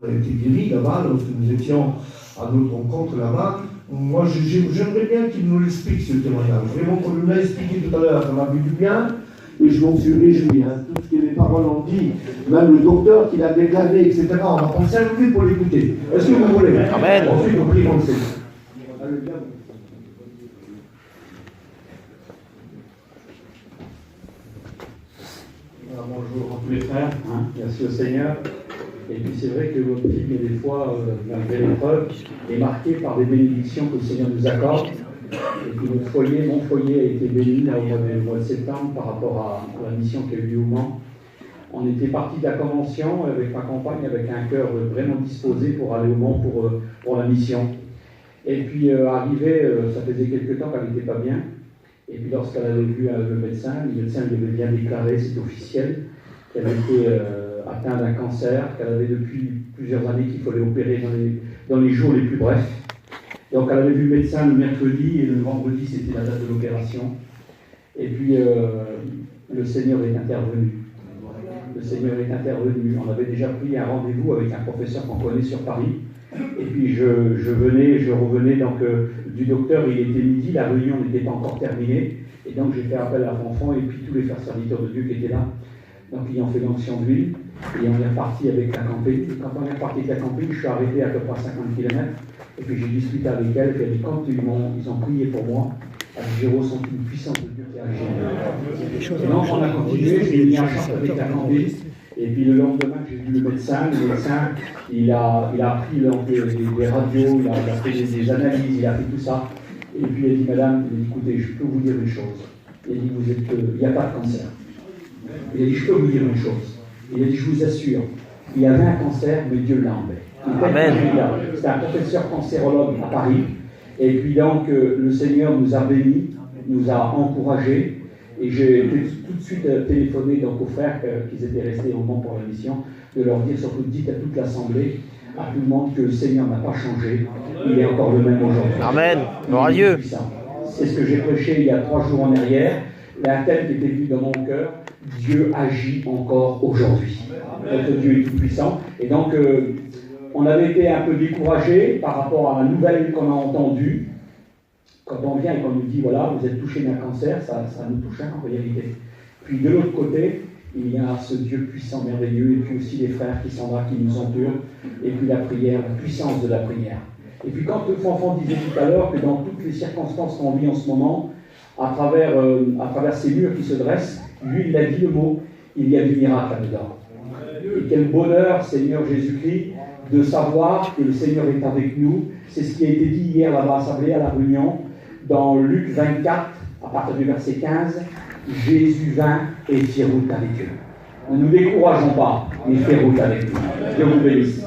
On a été guéris là-bas, lorsque nous étions à notre rencontre là-bas. Moi, j'aimerais bien qu'il nous l'explique, ce témoignage. Vraiment, comme il m'a expliqué tout à l'heure, ça m'a fait du bien, et je m'en suis réjoui. Hein. Tout ce que les paroles ont dit, même le docteur qui l'a déclaré, etc., on va prendre 5 minutes pour l'écouter. Est-ce que vous voulez? Amen. Ensuite, on prie dans le Seigneur. Bonjour à tous les frères, merci au Seigneur. Et puis c'est vrai que votre vie, des fois, malgré l'épreuve, est marquée par des bénédictions que le Seigneur nous accorde. Et puis notre foyer, mon foyer a été béni là, au mois de septembre par rapport à la mission qui a eu lieu au Mans. On était parti de la convention avec ma compagne, avec un cœur vraiment disposé pour aller au Mans pour la mission. Et puis arrivé, ça faisait quelques temps qu'elle n'était pas bien. Et puis lorsqu'elle avait vu le médecin lui avait bien déclaré, c'est officiel, qu'elle était atteinte d'un cancer, qu'elle avait depuis plusieurs années qu'il fallait opérer dans les jours les plus brefs. Donc elle avait vu le médecin le mercredi et le vendredi c'était la date de l'opération. Et puis le Seigneur est intervenu. Le Seigneur est intervenu. On avait déjà pris un rendez-vous avec un professeur qu'on connaît sur Paris. Et puis je revenais donc du docteur, il était midi, la réunion n'était pas encore terminée, et donc j'ai fait appel à Fanfan et puis tous les frères serviteurs de Dieu qui étaient là. Donc ils ont fait l'onction d'huile, et on est reparti avec la camping. Et quand on est reparti avec la camping, je suis arrêté à peu près à 50 km, et puis j'ai discuté avec elle, et elle dit quand ils ont prié pour moi, j'ai ressenti une puissance de Dieu qui a agi. Et donc on a continué, j'ai mis un charte avec la camping. Et puis le lendemain, j'ai vu le médecin, il a pris les radios, il a fait des analyses, il a fait tout ça. Et puis il a dit, madame, écoutez, je peux vous dire une chose. Il a dit, il n'y a pas de cancer. Il a dit, je peux vous dire une chose. Il a dit, je vous assure, il y avait un cancer, mais Dieu l'a enlevé. Amen. C'était un professeur cancérologue à Paris. Et puis donc, le Seigneur nous a bénis, nous a encouragés. Et j'ai tout de suite téléphoné donc aux frères qui étaient restés au Mans pour la mission, de leur dire, surtout dites à toute l'assemblée, à tout le monde, que le Seigneur n'a pas changé, il est encore le même aujourd'hui. Amen. Gloire à Dieu. C'est ce que j'ai prêché il y a 3 jours en arrière, un thème qui était venu dans mon cœur, Dieu agit encore aujourd'hui. Notre Dieu est tout puissant. Et donc, on avait été un peu découragés par rapport à la nouvelle qu'on a entendue. Quand on vient et qu'on nous dit, voilà, vous êtes touché d'un cancer, ça nous touche en réalité. Puis de l'autre côté, il y a ce Dieu puissant, merveilleux, et puis aussi les frères qui sont là, qui nous entourent, et puis la prière, la puissance de la prière. Et puis quand Fanfan disait tout à l'heure que dans toutes les circonstances qu'on vit en ce moment, à travers ces murs qui se dressent, lui, il a dit le mot, il y a du miracle là-dedans. Et quel bonheur, Seigneur Jésus-Christ, de savoir que le Seigneur est avec nous. C'est ce qui a été dit hier là-bas à la réunion, dans Luc 24, à partir du verset 15, Jésus vint et fit route avec eux. Ne nous décourageons pas, mais fait route avec nous. Dieu vous bénisse.